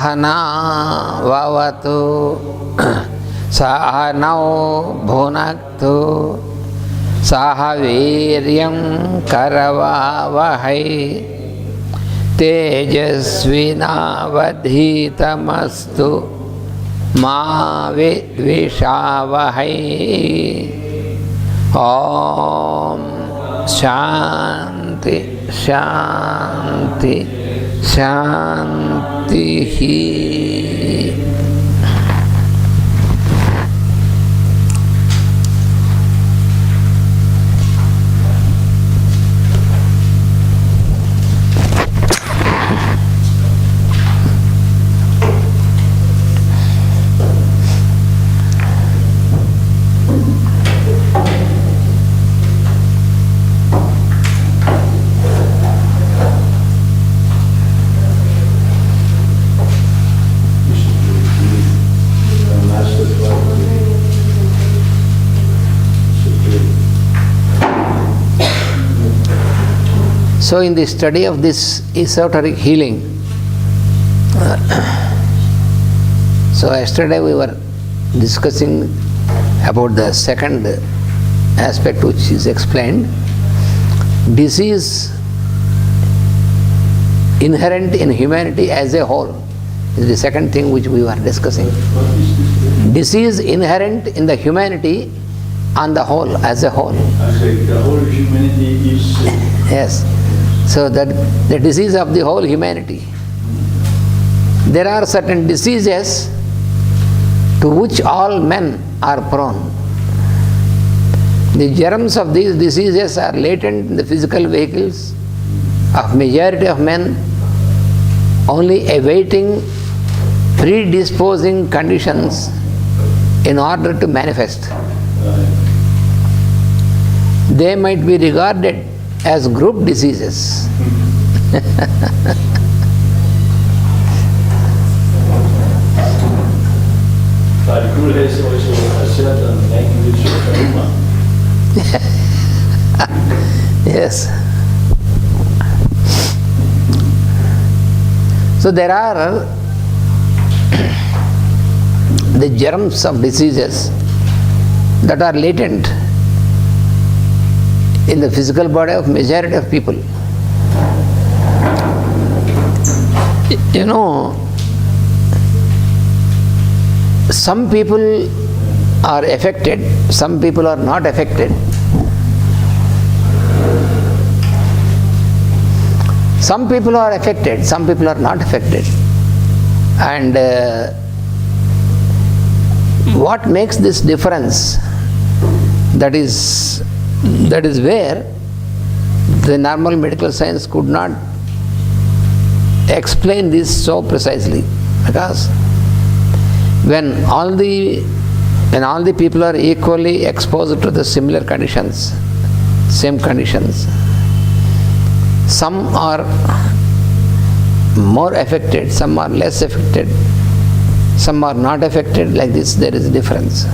सहना भवतु सहनौ भुनक्तु सह वीर्यं करवावहै तेजस्विनावधीतमस्तु मा विद्विषावहै। ओम शांति शांति शांति। So in the study of this esoteric healing, so yesterday we were discussing about the second aspect which is explained, disease inherent in humanity as a whole is the second thing which we were discussing. Disease inherent in the humanity on the whole, as a whole. The whole humanity is... Yes. So that the disease of the whole humanity. There are certain diseases to which all men are prone. The germs of these diseases are latent in the physical vehicles of majority of men, only awaiting predisposing conditions in order to manifest. They might be regarded as group diseases. But group has also a certain language of humor. Yes. So there are the germs of diseases that are latent in the physical body of majority of people. You know, some people are affected, some people are not affected. Some people are affected, some people are not affected. And what makes this difference? That is where the normal medical science could not explain this so precisely, because when all the people are equally exposed to the similar conditions, same conditions, some are more affected, some are less affected, some are not affected. Like this, there is a difference.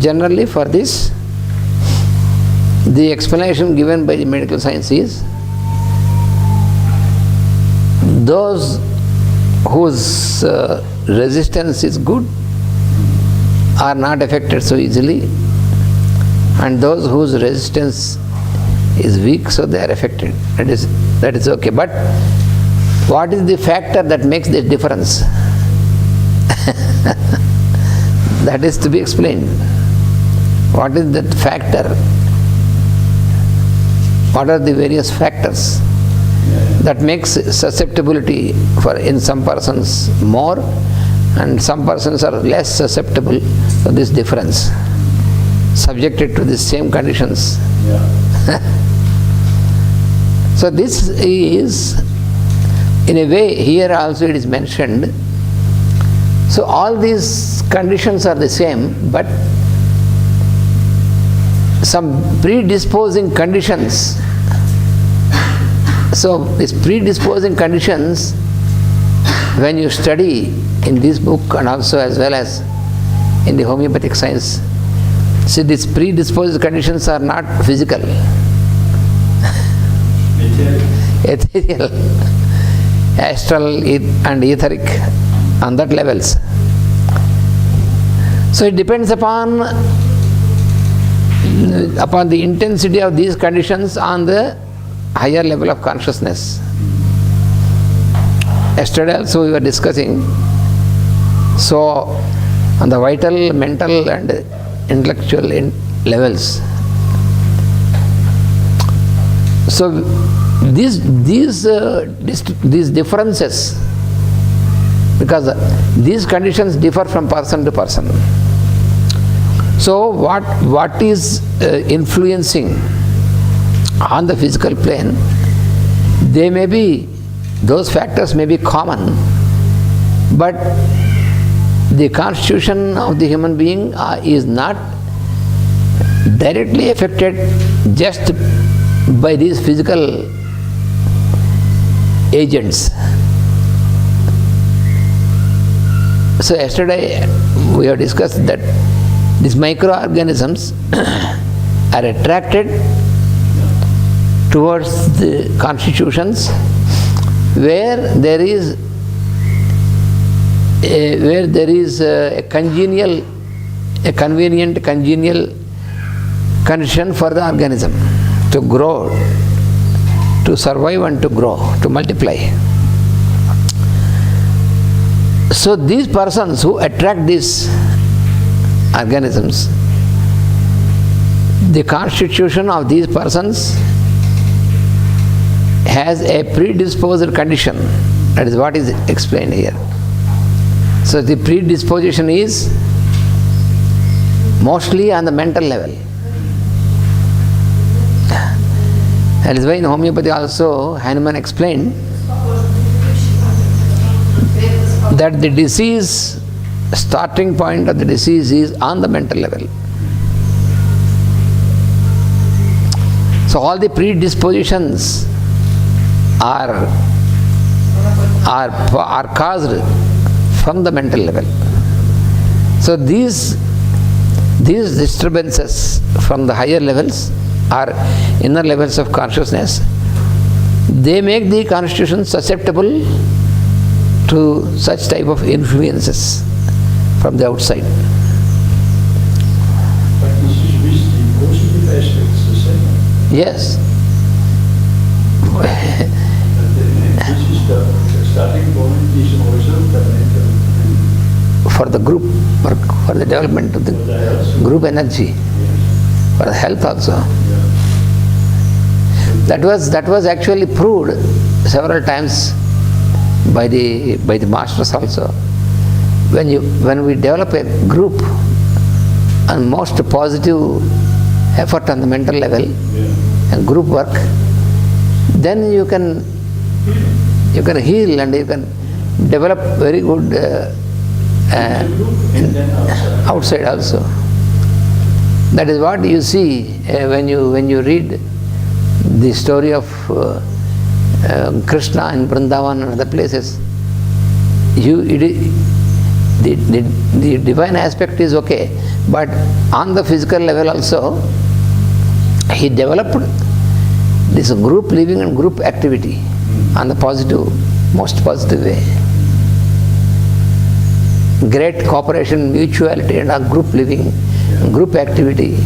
Generally, for this, the explanation given by the medical science is those whose resistance is good are not affected so easily, and those whose resistance is weak, so they are affected. That is okay. But what is the factor that makes this difference? That is to be explained. What is that factor? What are the various factors that makes susceptibility in some persons more, and some persons are less susceptible to this difference, subjected to the same conditions? Yeah. So this is, in a way, here also it is mentioned. So all these conditions are the same, but some predisposing conditions. So these predisposing conditions, when you study in this book and also as well as in the homeopathic science, see, these predisposed conditions are not physical. Ethereal. astral and etheric, on that levels. So it depends upon the intensity of these conditions on the higher level of consciousness. Yesterday also we were discussing, so on the vital, mental and intellectual levels. So these differences, because these conditions differ from person to person. So what is influencing on the physical plane, those factors may be common, but the constitution of the human being is not directly affected just by these physical agents. So yesterday we have discussed that these microorganisms are attracted towards the constitutions where there is a convenient congenial condition for the organism to grow, to survive and to grow, to multiply. So these persons who attract these organisms, the constitution of these persons has a predisposed condition. That is what is explained here. So the predisposition is mostly on the mental level. That is why in homeopathy also Hahnemann explained that the disease, starting point of the disease is on the mental level. So all the predispositions are caused from the mental level. So these disturbances from the higher levels or inner levels of consciousness, they make the constitution susceptible to such type of influences from the outside. But this is with the positive aspects the same. Yes. This is the starting point is also the mental. For the group work, for the development of the group energy, for the health also. That was actually proved several times by the masters also. When we develop a group and most positive effort on the mental level and group work, then you can heal and you can develop very good outside also. That is what you see when you read the story of Krishna in Vrindavan and other places. The divine aspect is okay, but on the physical level also, he developed this group living and group activity on the most positive way. Great cooperation, mutuality and group living, group activity.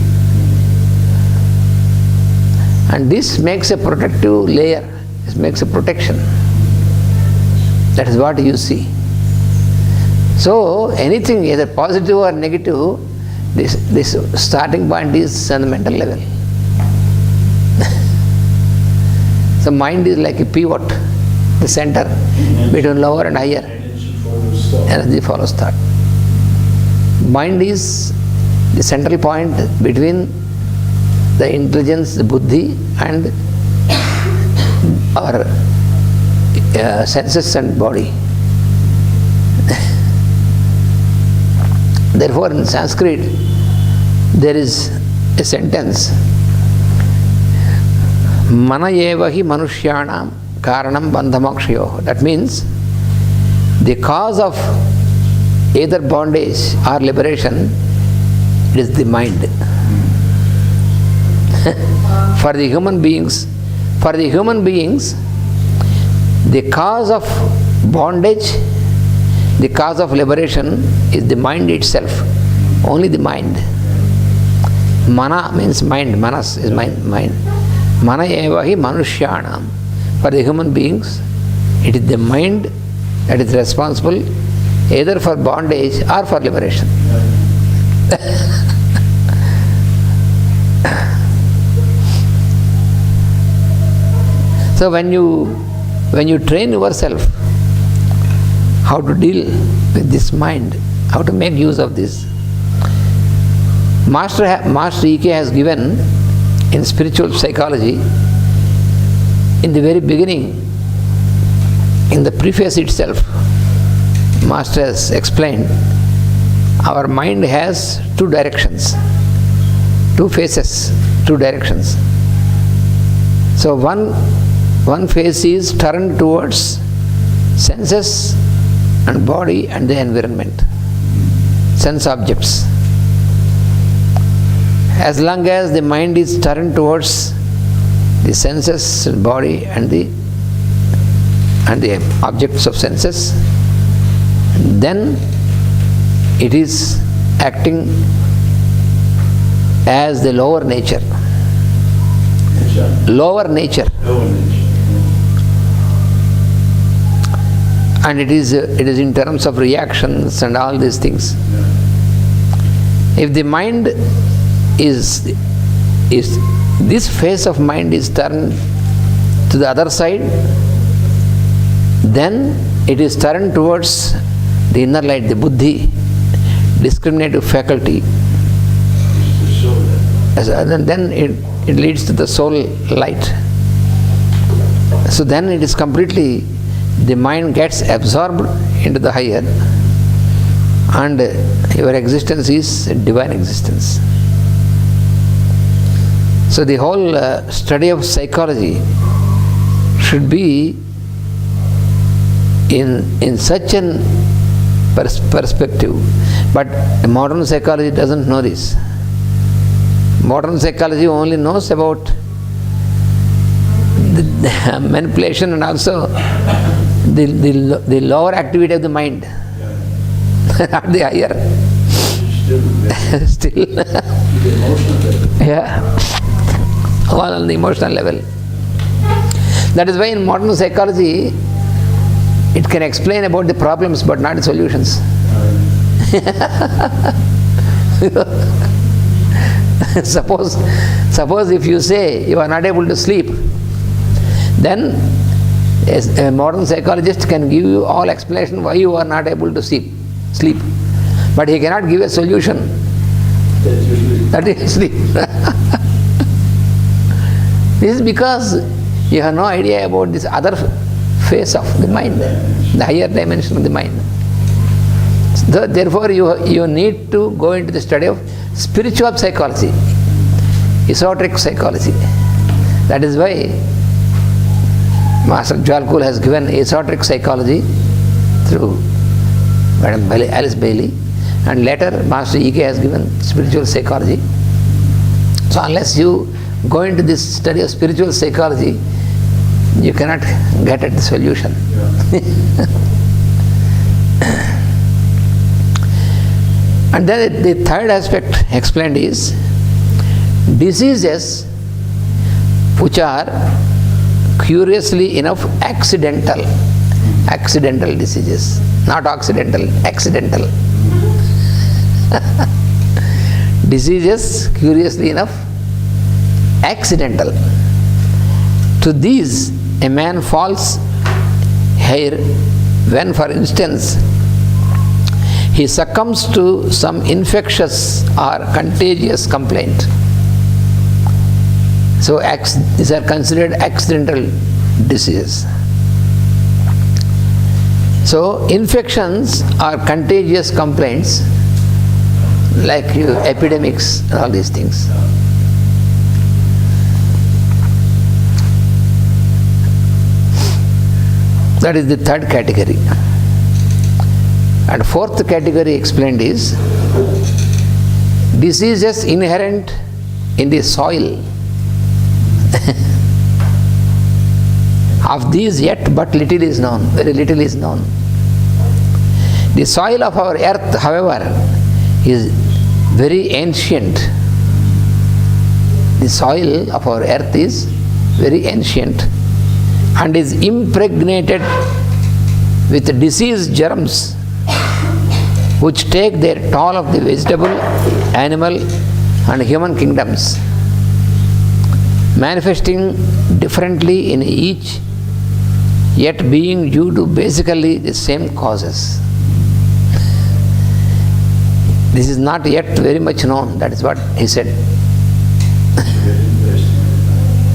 And this makes a protective layer, this makes a protection. That is what you see. So anything either positive or negative, this starting point is on the mental level. So mind is like a pivot, the center between lower and higher. Energy follows thought. Mind is the central point between the intelligence, the buddhi and our senses and body. Therefore in Sanskrit there is a sentence, Mana eva hi manushyanam karanam bandhamokshayoh. That means the cause of either bondage or liberation is the mind. For the human beings, The cause of bondage, the cause of liberation is the mind itself, only the mind. Mana means mind, manas is mind. Mana eva hi manushyanam. For the human beings, it is the mind that is responsible either for bondage or for liberation. So when you train yourself how to deal with this mind, how to make use of this, Master E.K. has given in spiritual psychology, in the very beginning, in the preface itself, Master has explained our mind has two directions, two faces, two directions. So one face is turned towards senses and body and the environment, sense objects. As long as the mind is turned towards the senses and body and the objects of senses, then it is acting as the lower nature. Lower nature. And it is in terms of reactions and all these things. If the mind is this face of mind is turned to the other side, then it is turned towards the inner light, the buddhi, discriminative faculty. And then it leads to the soul light. So then it is completely, the mind gets absorbed into the higher, and your existence is a divine existence. So the whole study of psychology should be in such an perspective. But modern psychology doesn't know this. Modern psychology only knows about the manipulation and also the lower activity of the mind, not the higher. Still. Yeah. All on the emotional level. That is why in modern psychology, it can explain about the problems but not the solutions. Suppose if you say you are not able to sleep, then a modern psychologist can give you all explanation why you are not able to sleep. But he cannot give a solution. That is sleep. This is because you have no idea about this other face of the mind, the higher dimension of the mind. So therefore, you need to go into the study of spiritual psychology, esoteric psychology. That is why Master Jalkul has given esoteric psychology through Madam Alice Bailey, and later Master E.K. has given spiritual psychology. So unless you go into this study of spiritual psychology, you cannot get at the solution. And then the third aspect explained is diseases which are curiously enough accidental diseases, not occidental, accidental. Diseases curiously enough accidental. To these a man falls here when, for instance, he succumbs to some infectious or contagious complaint. So these are considered accidental diseases. So infections or contagious complaints like epidemics and all these things. That is the third category. And fourth category explained is diseases inherent in the soil Of these yet but little is known, very little is known. The soil of our earth, however, is very ancient. The soil of our earth is very ancient and is impregnated with disease germs which take their toll of the vegetable, animal and human kingdoms, manifesting differently in each, yet being due to basically the same causes. This is not yet very much known, that is what he said.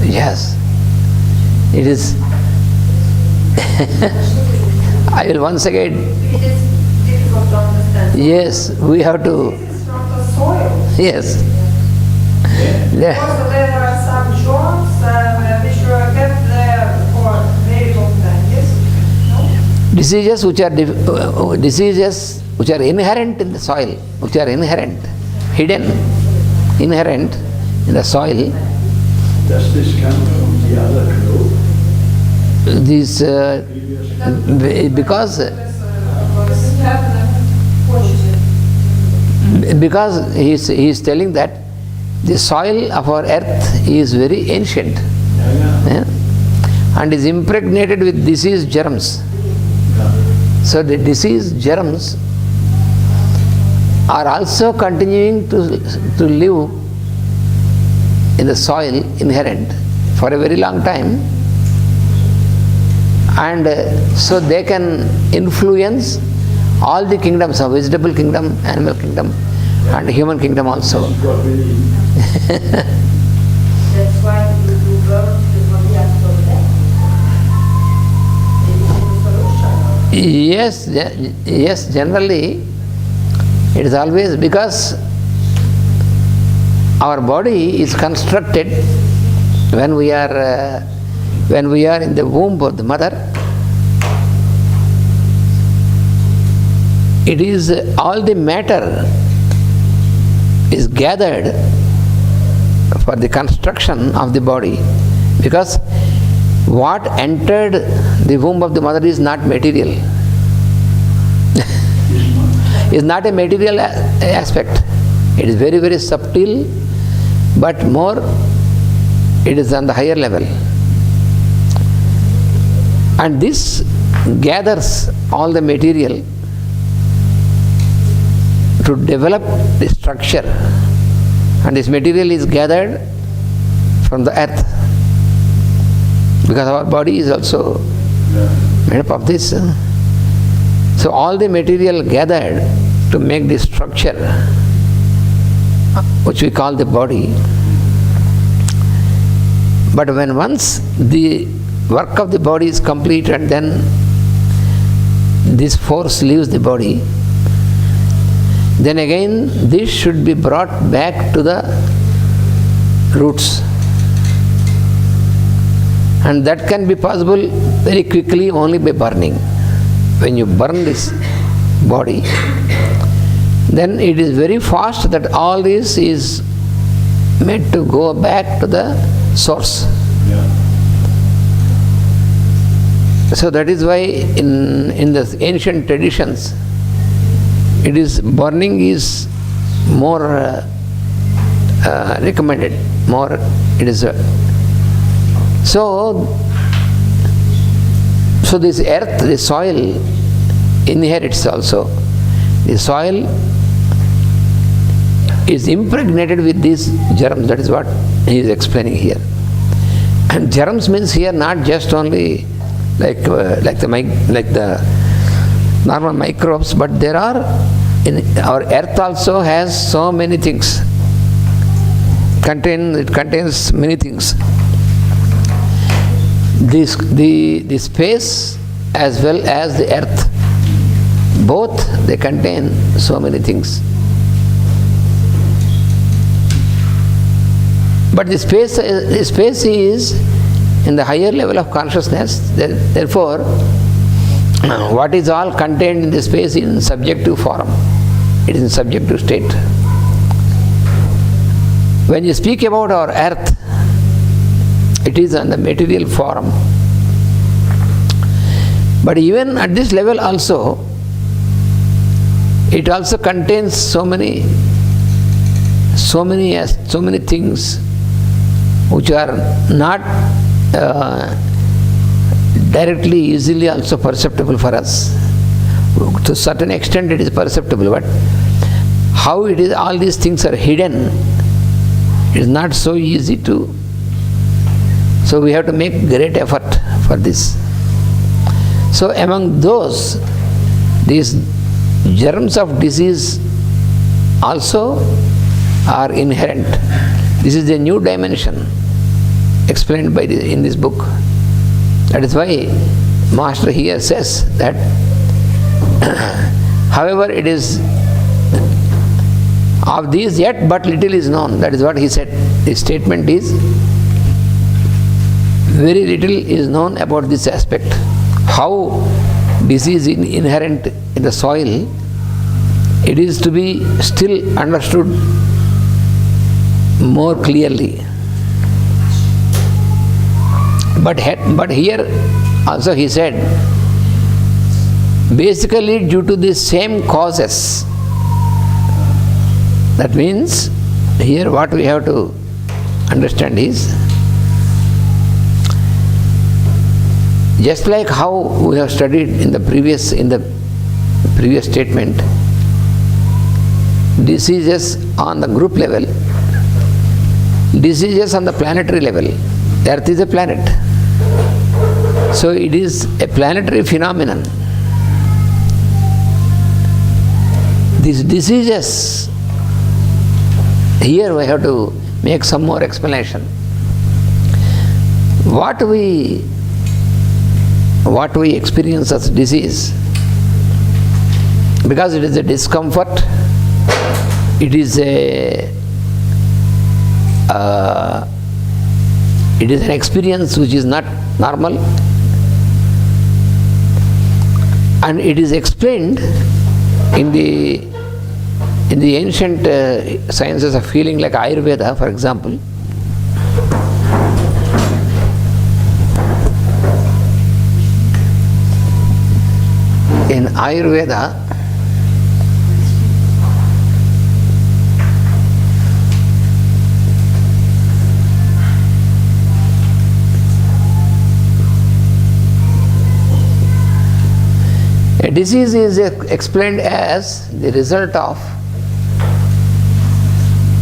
Yes, it is. I will once again. It is difficult to understand. Yes, we have to. This is from the soil. Yes. Yeah. Also, there are some germs which were kept there for a very long time. Yes? No? Diseases which are inherent in the soil, which are inherent, hidden, inherent in the soil. Does this come from the other group? These because he is telling that the soil of our earth is very ancient, yeah, and is impregnated with disease germs. So the disease germs are also continuing to live in the soil inherent for a very long time, and so they can influence all the kingdoms of vegetable kingdom, animal kingdom and human kingdom also. That's why you do burn the body after death. It is a solution. Yes, generally it is always because our body is constructed when we are in the womb of the mother. It is all the matter is gathered for the construction of the body, because what entered the womb of the mother is not material. Is not a material aspect. It is very, very subtle, but more it is on the higher level. And this gathers all the material to develop the structure, and this material is gathered from the earth, because our body is also made up of this. So all the material gathered to make this structure, which we call the body. But when once the work of the body is complete and then this force leaves the body, then again this should be brought back to the roots. And that can be possible very quickly only by burning. When you burn this body, then it is very fast that all this is made to go back to the source. Yeah. So that is why in the ancient traditions, it is burning is more recommended. More it is. So this earth, the soil inherits also. The soil is impregnated with these germs. That is what he is explaining here. And germs means here not just only like the normal microbes, but there are in our earth also has so many things. It contains many things. The space as well as the earth, both they contain so many things. But the space is in the higher level of consciousness. Therefore, what is all contained in the space is in subjective form. It is in subjective state. When you speak about our earth, it is on the material form. But even at this level also, it also contains so many things which are not directly, easily also perceptible for us. To a certain extent it is perceptible, but how it is, all these things are hidden, it is not so easy to. So we have to make great effort for this. So among those, these germs of disease also are inherent. This is a new dimension explained by in this book. That is why Master here says that however it is of these yet but little is known. That is what he said. His statement is very little is known about this aspect. How disease is inherent in the soil, it is to be still understood more clearly. But here also he said, basically due to the same causes. That means here what we have to understand is, just like how we have studied in the previous statement, diseases on the group level, diseases on the planetary level. The Earth is a planet. So it is a planetary phenomenon. These diseases, here we have to make some more explanation. What we experience as disease, because it is a discomfort, it is an experience which is not normal, and it is explained in the ancient sciences of healing, like Ayurveda, for example. In Ayurveda, a disease is explained as the result of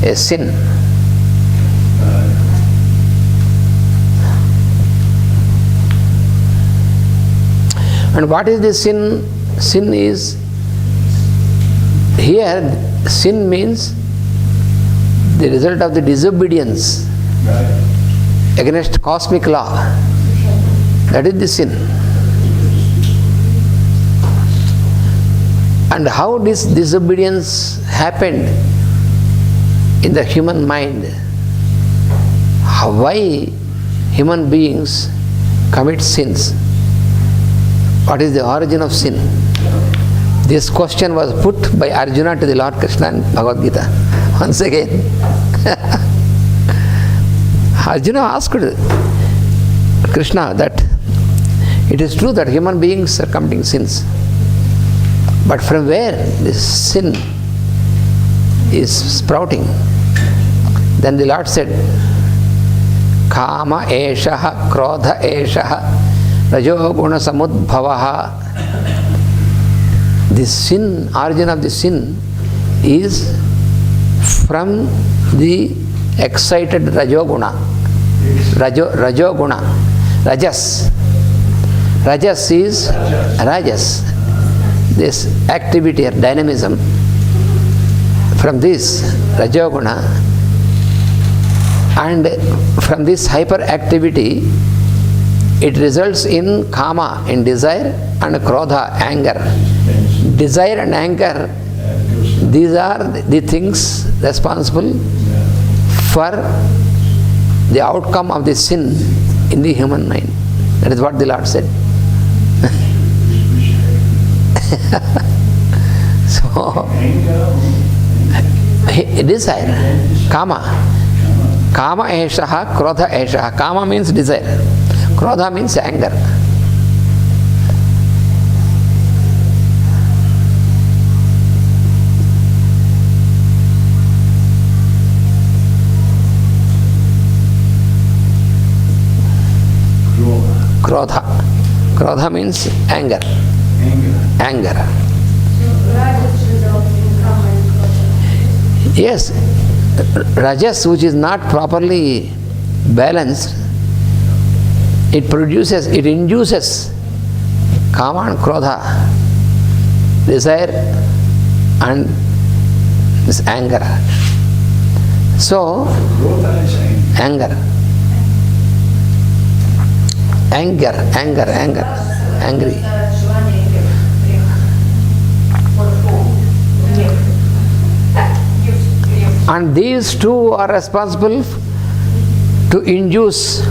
a sin. And what is the sin? Sin is, here sin means the result of the disobedience against cosmic law. That is the sin. And how this disobedience happened in the human mind, why human beings commit sins, what is the origin of sin? This question was put by Arjuna to the Lord Krishna in Bhagavad Gita. Once again, Arjuna asked Krishna that it is true that human beings are committing sins, but from where this sin is sprouting? Then the Lord said, Kama eshaha, krodha eshaha, rajoguna samudbhavaha. The sin, origin of the sin is from the excited rajoguna. Rajoguna. Rajas. Rajas is rajas. This activity or dynamism. From this rajoguna, and from this hyperactivity, it results in kama, in desire, and krodha, anger. Desire and anger, these are the things responsible for the outcome of the sin in the human mind. That is what the Lord said. So, desire, kama. Kama eshaha, krodha eshaha. Kama means desire. Krodha means anger. Krodha. Krodha means anger. Anger. Rajas results in karma and krodha. Yes, Rajas, which is not properly balanced, it induces kama and krodha, desire and this anger. So, anger. Angry. And these two are responsible to induce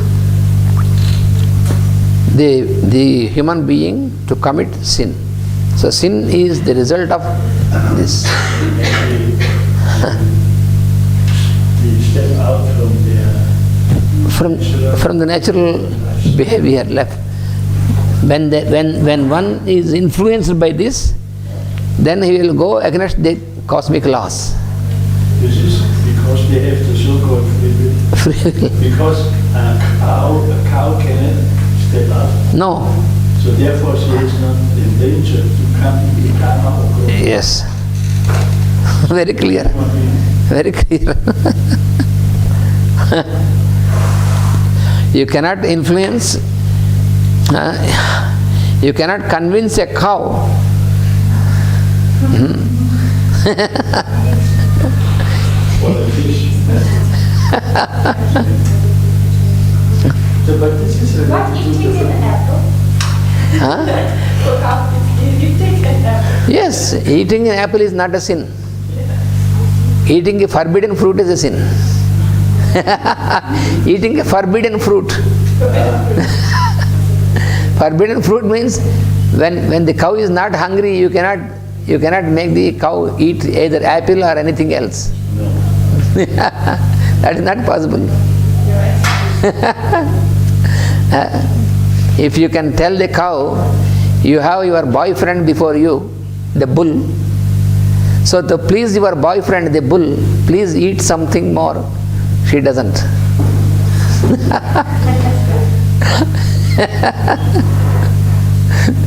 the human being to commit sin. So sin is the result of this. We step out From the natural behavior left. When one is influenced by this, then he will go against the cosmic laws. This is because they have the so-called free will. Because a cow cannot step out. No. So therefore she is not in danger to come in karma or growth. Yes. Very clear. Very clear. You cannot influence, you cannot convince a cow. Or a fish. So, but this is What eating an apple? Eating an apple. Yes, eating an apple is not a sin. Eating a forbidden fruit is a sin. Eating a forbidden fruit. Forbidden fruit means when the cow is not hungry, you cannot make the cow eat either apple or anything else. no. That is not possible. If you can tell the cow, you have your boyfriend before you, the bull. So to please your boyfriend, the bull, please eat something more. She doesn't.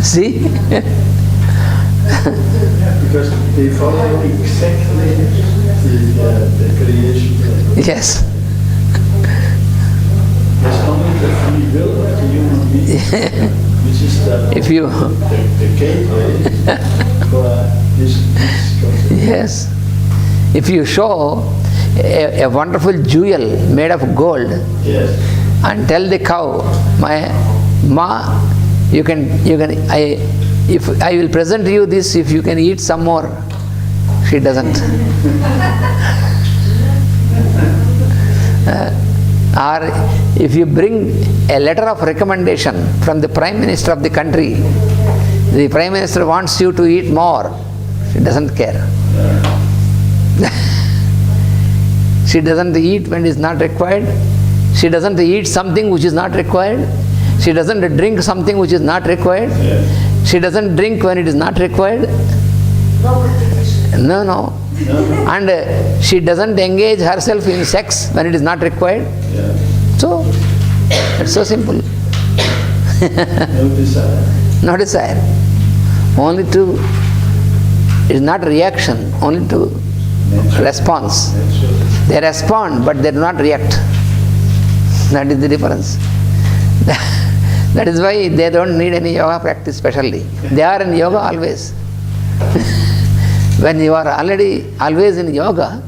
See? Because they follow exactly the creation. Yes. There's only the free will of the human being, which is If you, the gateway for this concept. yes. If you show a wonderful jewel made of gold Yes. and tell the cow, my ma, if I will present you this, if you can eat some more, she doesn't. Or if you bring a letter of recommendation from the Prime Minister of the country, the Prime Minister wants you to eat more, she doesn't care. She doesn't eat when it is not required. She doesn't eat something which is not required. She doesn't drink something which is not required. Yes. She doesn't drink when it is not required. No. And she doesn't engage herself in sex when it is not required. Yeah. So, it's so simple. No desire. No desire. Only to, it is not reaction, only to Nature. response. Nature. They respond, but they do not react. That is the difference. That is why they don't need any yoga practice specially. They are in yoga always. When you are already always in yoga,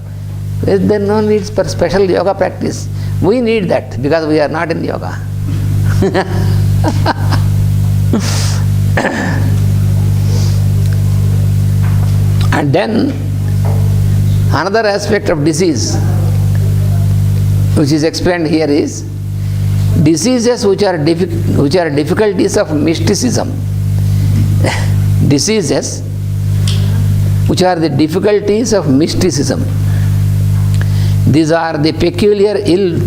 there is no need for special yoga practice. We need that because we are not in yoga. And then another aspect of disease which is explained here is diseases which are difficulties of mysticism. Diseases which are the difficulties of mysticism. These are the peculiar ill